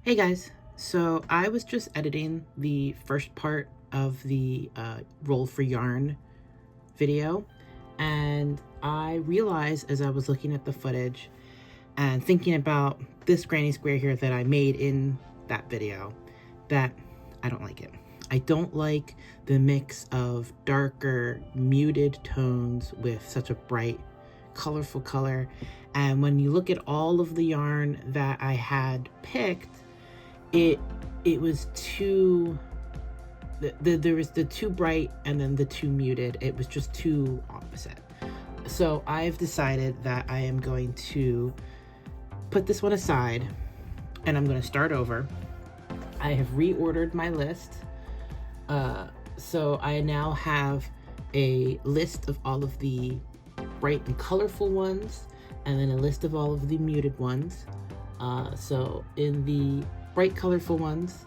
Hey guys, so I was just editing the first part of the roll for yarn video, and I realized as I was looking at the footage and thinking about this granny square here that I made in that video that I don't like it. I don't like the mix of darker muted tones with such a bright colorful color, and when you look at all of the yarn that I had picked, it was too there was the too bright and then the too muted. It was just too opposite. So I've decided that I am going to put this one aside and I'm going to start over. I have reordered my list, so I now have a list of all of the bright and colorful ones and then a list of all of the muted ones. So in the bright colorful ones,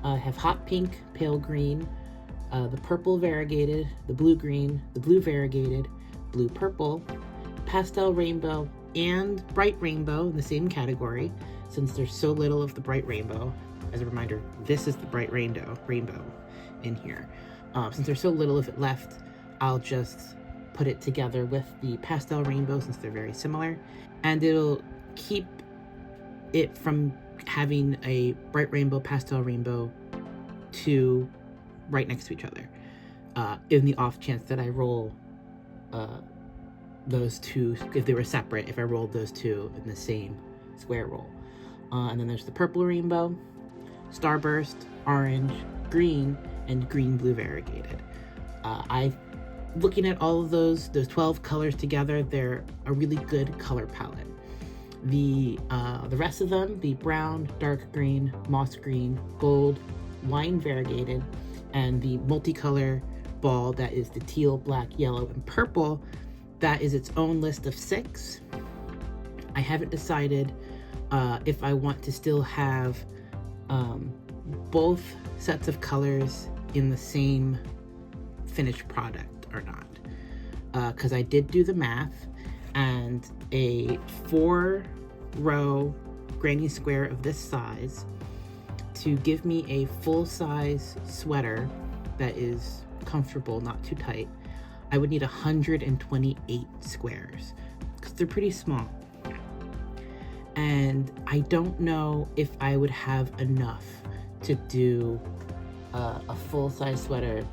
I have hot pink, pale green, the purple variegated, the blue green, the blue variegated, blue purple, pastel rainbow, and bright rainbow in the same category, since there's so little of the bright rainbow. As a reminder, this is the bright rainbow in here. Since there's so little of it left, I'll just put it together with the pastel rainbow since they're very similar, and it'll keep it from having a bright rainbow, pastel rainbow two right next to each other, in the off chance that I roll those two, if they were separate, if I rolled those two in the same square roll. And then there's the purple rainbow, starburst, orange, green, and green blue variegated. Looking at all of those 12 colors together, they're a really good color palette. The rest of them, the brown, dark green, moss green, gold, wine variegated, and the multicolor ball that is the teal, black, yellow, and purple, that is its own list of 6. I haven't decided if I want to still have both sets of colors in the same finished product or not, because I did do the math, and a 4-row granny square of this size to give me a full-size sweater that is comfortable, not too tight, I would need 128 squares because they're pretty small. And I don't know if I would have enough to do a full-size sweater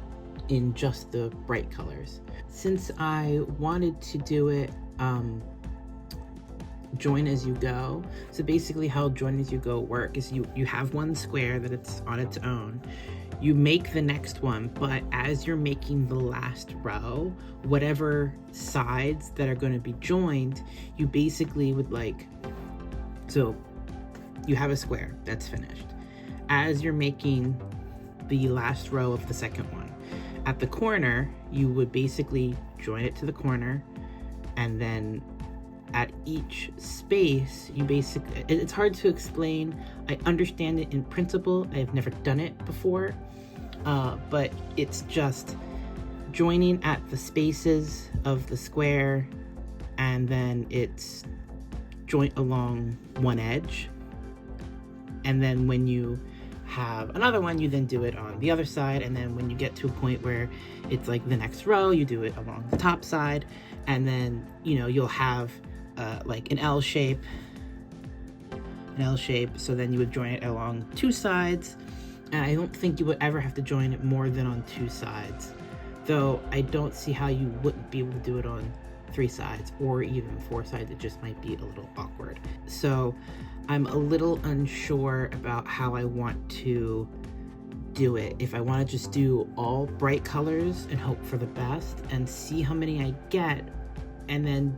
in just the bright colors. Since I wanted to do it join as you go, so basically how join as you go work is you have one square that it's on its own, you make the next one, but as you're making the last row, whatever sides that are going to be joined, you basically would so you have a square that's finished. As you're making the last row of the second one, at the corner you would basically join it to the corner, and then at each space you basically, it's hard to explain. I understand it in principle, I've never done it before, but it's just joining at the spaces of the square, and then it's joint along one edge, and then when you have another one, you then do it on the other side, and then when you get to a point where it's like the next row, you do it along the top side, and then you'll have like an L shape, so then you would join it along 2 sides, and I don't think you would ever have to join it more than on 2 sides, though I don't see how you wouldn't be able to do it on 3 sides or even 4 sides. It just might be a little awkward. So I'm a little unsure about how I want to do it. If I want to just do all bright colors and hope for the best and see how many I get, and then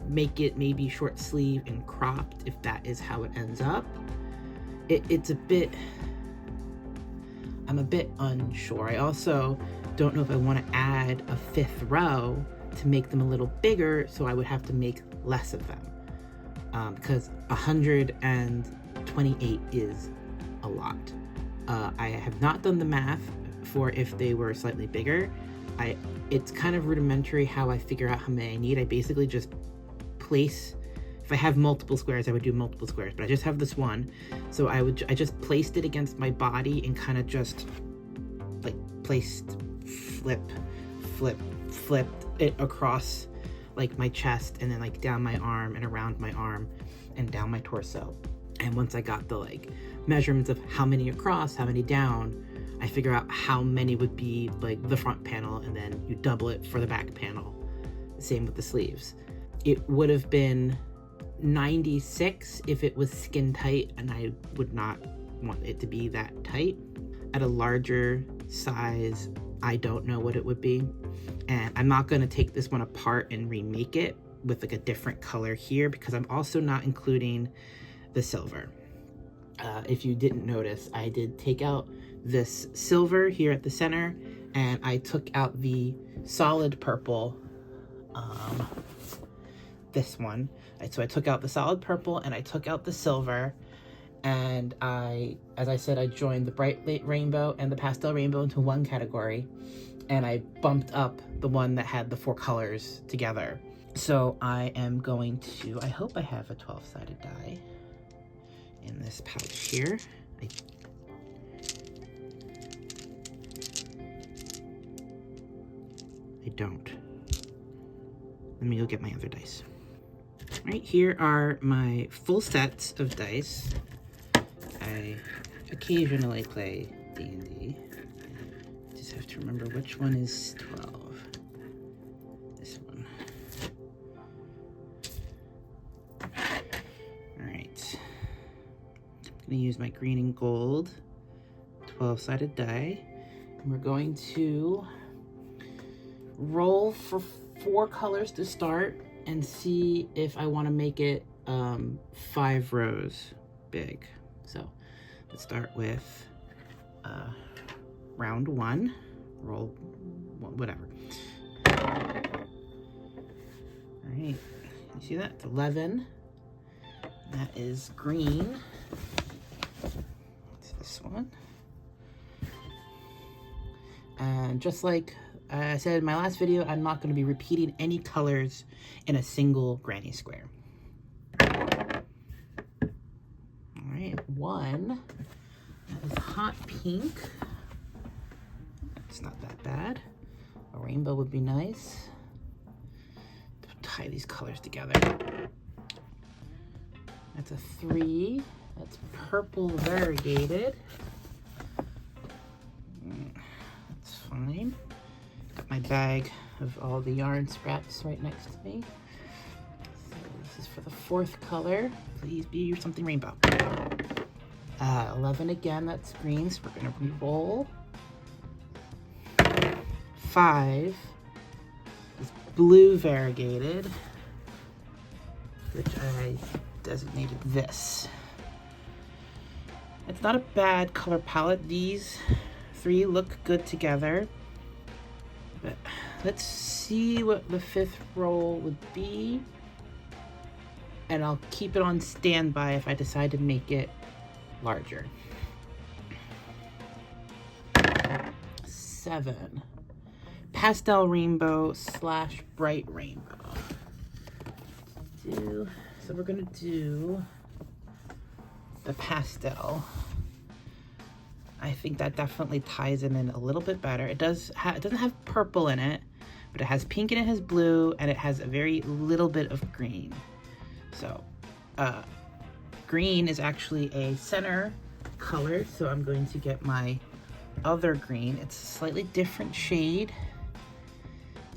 make it maybe short sleeve and cropped if that is how it ends up. I'm a bit unsure. I also don't know if I want to add a 5th row to make them a little bigger, so I would have to make less of them, because 128 is a lot. I have not done the math for if they were slightly bigger. It's kind of rudimentary how I figure out how many I need. I basically just place If I have multiple squares, I would do multiple squares, but I just have this one. So I just placed it against my body and kind of just like placed, flipped it across like my chest, and then like down my arm and around my arm and down my torso. And once I got the like measurements of how many across, how many down, I figure out how many would be like the front panel, and then you double it for the back panel. Same with the sleeves. It would have been 96 if it was skin tight, and I would not want it to be that tight. At a larger size, I don't know what it would be. And I'm not gonna take this one apart and remake it with like a different color here, because I'm also not including the silver. If you didn't notice, I did take out this silver here at the center, and I took out the solid purple, this one. So I took out the solid purple and I took out the silver, and as I said, I joined the bright rainbow and the pastel rainbow into one category, and I bumped up the one that had the 4 colors together. So I am going to, I hope I have a 12-sided die in this pouch here. I don't. Let me go get my other dice. Right, here are my full sets of dice. I occasionally play D&D. Just have to remember which one is 12. This one. Alright. I'm going to use my green and gold 12-sided die. And we're going to roll for 4 colors to start and see if I want to make it 5 rows big. So let's start with round 1. Roll whatever. All right, you see that? It's 11. That is green. It's this one. And just like I said in my last video, I'm not going to be repeating any colors in a single granny square. All right, 1. That is hot pink. It's not that bad. A rainbow would be nice. Tie these colors together. That's a 3. That's purple variegated. That's fine. Got my bag of all the yarn scraps right next to me. So this is for the 4th color. Please be something rainbow. 11 again, that's green, so we're gonna re-roll. 5 is blue variegated, which I designated this. It's not a bad color palette. These 3 look good together. But let's see what the 5th roll would be, and I'll keep it on standby if I decide to make it larger. 7. Pastel rainbow / bright rainbow. So we're gonna do the pastel. I think that definitely ties it in a little bit better. It doesn't have purple in it, but it has pink and it has blue, and it has a very little bit of green. So green is actually a center color, so I'm going to get my other green. It's a slightly different shade.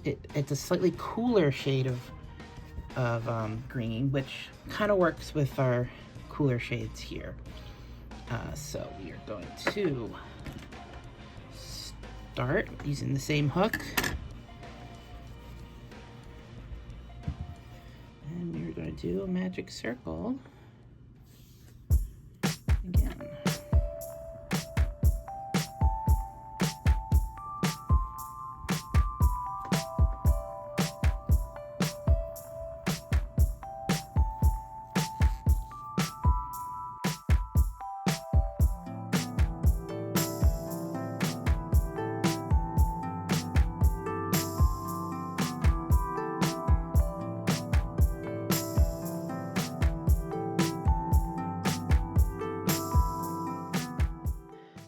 It's a slightly cooler shade of green, which kind of works with our cooler shades here. So we are going to start using the same hook. And we're going to do a magic circle again.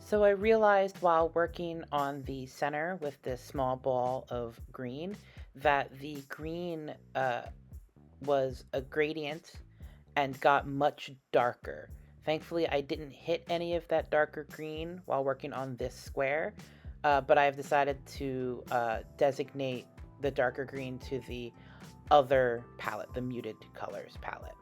So I realized while working on the center with this small ball of green that the green was a gradient and got much darker. Thankfully, I didn't hit any of that darker green while working on this square, but I've decided to designate the darker green to the other palette, the muted colors palette.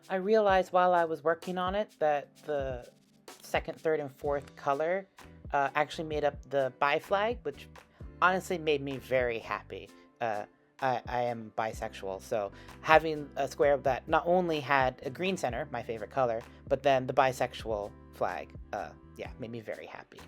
I realized while I was working on it that the second, third, and fourth color actually made up the bi flag, which honestly made me very happy. I am bisexual, so having a square that not only had a green center, my favorite color, but then the bisexual flag, yeah, made me very happy.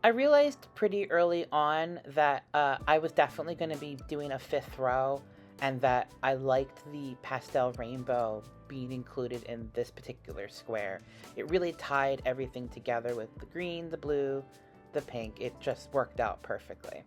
I realized pretty early on that I was definitely going to be doing a fifth row, and that I liked the pastel rainbow being included in this particular square. It really tied everything together with the green, the blue, the pink. It just worked out perfectly.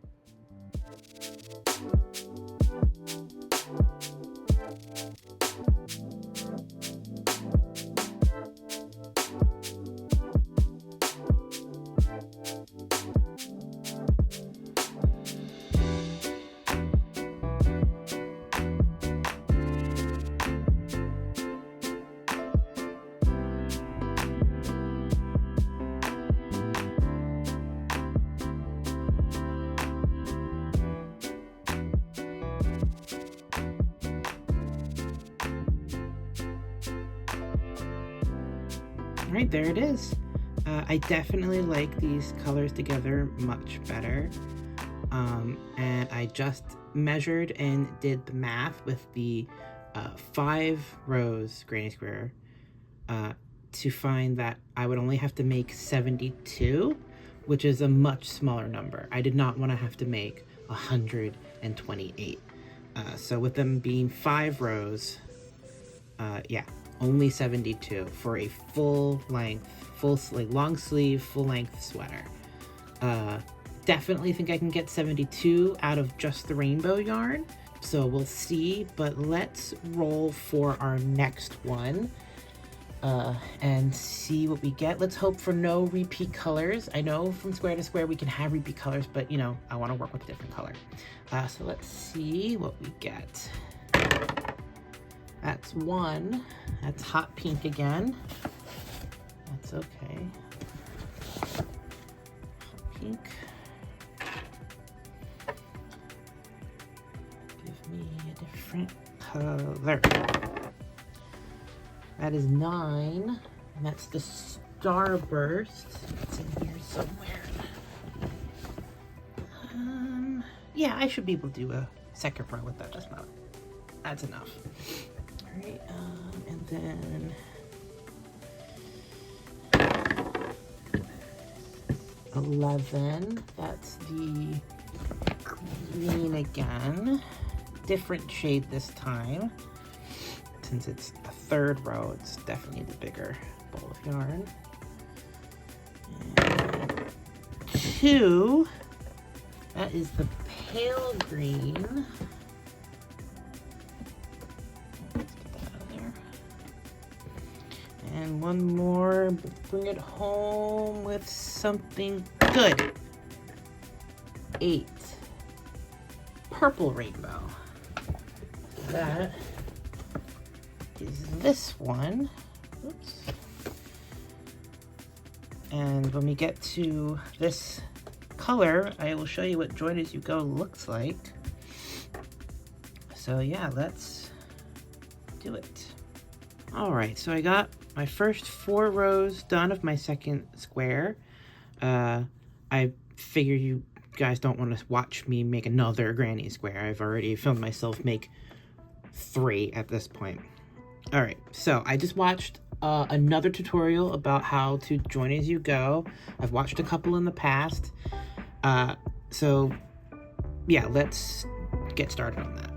All right, there it is. I definitely like these colors together much better. And I just measured and did the math with the 5 rows granny square to find that I would only have to make 72, which is a much smaller number. I did not want to have to make 128. So with them being 5 rows, yeah, only 72 for a full length, long sleeve, full length sweater. Definitely think I can get 72 out of just the rainbow yarn. So we'll see, but let's roll for our next one and see what we get. Let's hope for no repeat colors. I know from square to square we can have repeat colors, but you know, I want to work with a different color. So let's see what we get. That's 1. That's hot pink again. That's okay. pink. Give me a different color. That is 9, and that's the Starburst. It's in here somewhere. Yeah, I should be able to do a second row with that. That's enough. All right, and then 11. That's the green again. Different shade this time. Since it's a third row, it's definitely the bigger ball of yarn. And 2. That is the pale green. Let's get that out of there. And one more, bring it home with something good. 8. Purple rainbow. That is this one. Oops. And when we get to this color, I will show you what Join As You Go looks like. So yeah, let's do it. All right, so I got my first 4 rows done of my second square. I figure you guys don't want to watch me make another granny square. I've already filmed myself make 3 at this point. All right, so I just watched another tutorial about how to join as you go. I've watched a couple in the past. So yeah, let's get started on that.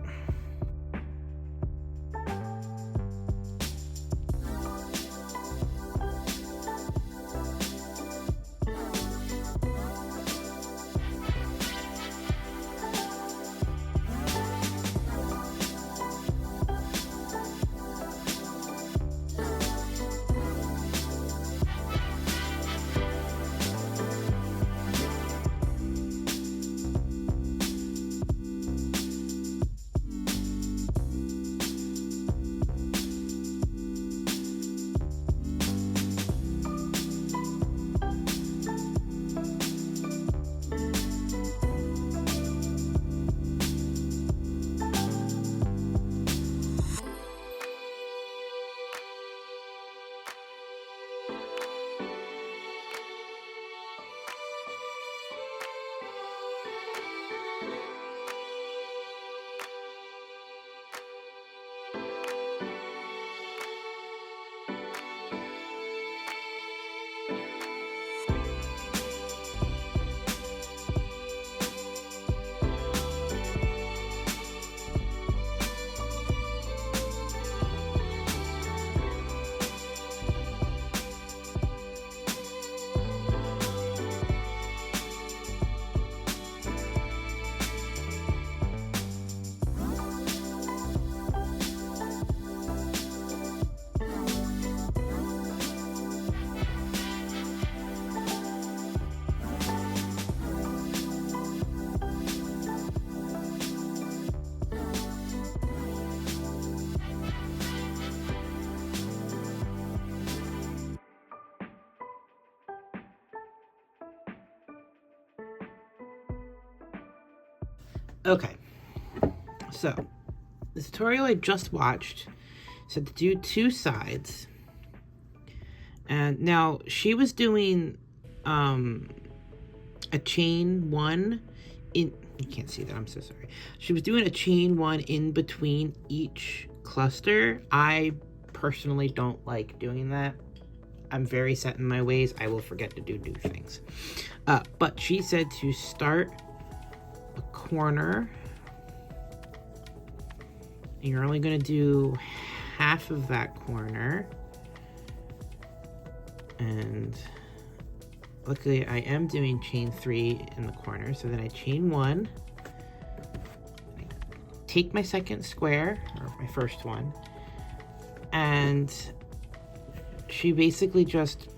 Okay, so the tutorial I just watched said to do 2 sides, and now she was doing a chain 1 in, you can't see that, I'm so sorry. She was doing a chain 1 in between each cluster. I personally don't like doing that. I'm very set in my ways. I will forget to do new things. But she said to start a corner. And you're only going to do half of that corner. And luckily I am doing chain 3 in the corner. So then I chain 1. I take my second square, or my first one, and she basically just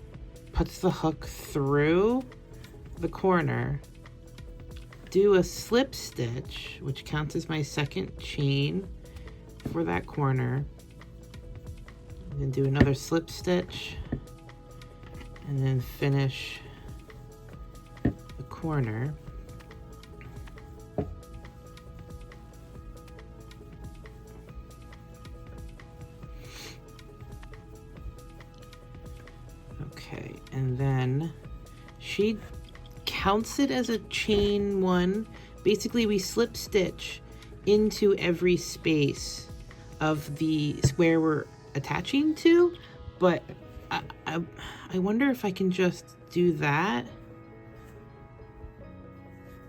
puts the hook through the corner, do a slip stitch, which counts as my second chain for that corner, and then do another slip stitch, and then finish the corner. Okay, and then she counts it as a chain one. Basically, we slip stitch into every space of the square we're attaching to, but I wonder if I can just do that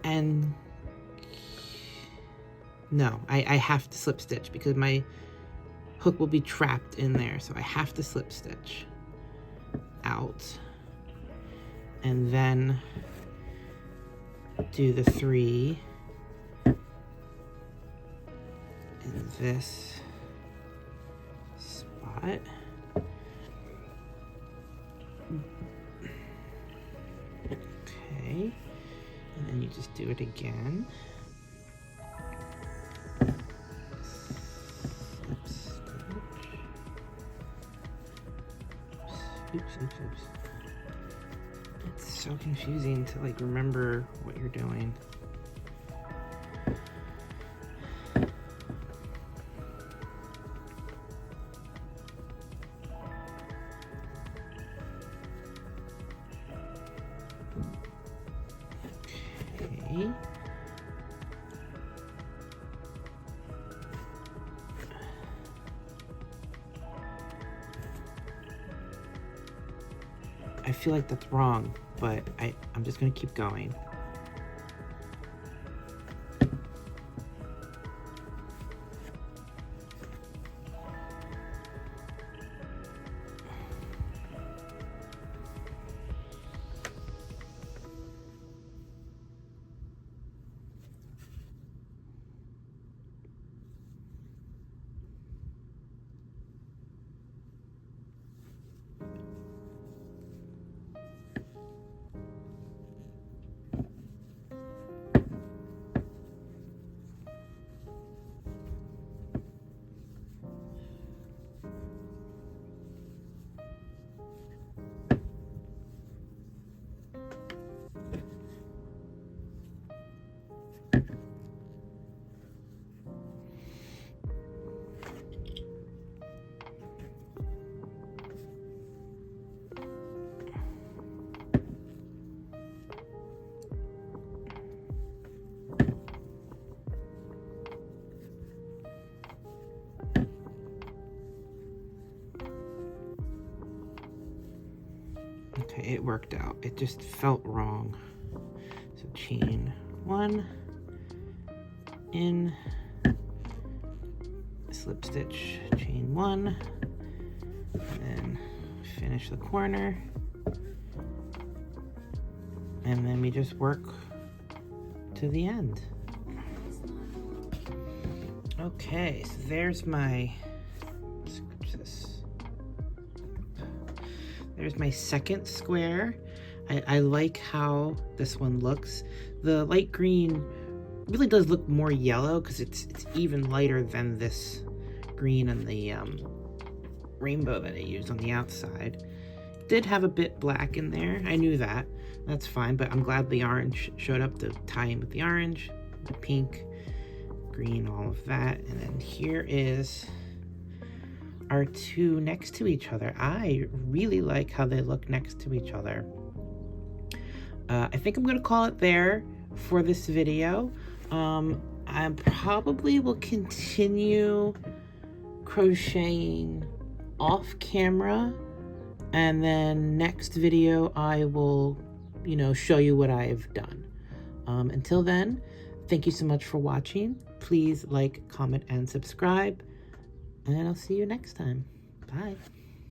and no, I have to slip stitch because my hook will be trapped in there, so I have to slip stitch out and then do the 3 in this spot. Okay, and then you just do it again. Slip stitch. Oops. It's so confusing to like remember what you're doing. Okay. I feel like that's wrong, but I'm just gonna keep going. Okay, it worked out. It just felt wrong. So chain 1 in, slip stitch, chain 1, and then finish the corner, and then we just work to the end. Okay, so there's my, there's my second square. I like how this one looks. The light green really does look more yellow because it's even lighter than this green and the rainbow that I used on the outside. It did have a bit black in there. I knew that. That's fine, but I'm glad the orange showed up to tie in with the orange, the pink, green, all of that. And then here is our two next to each other. I really like how they look next to each other. I think I'm gonna call it there for this video. I probably will continue crocheting off camera, and then next video I will, show you what I've done. Until then, thank you so much for watching. Please like, comment, and subscribe, and I'll see you next time. Bye.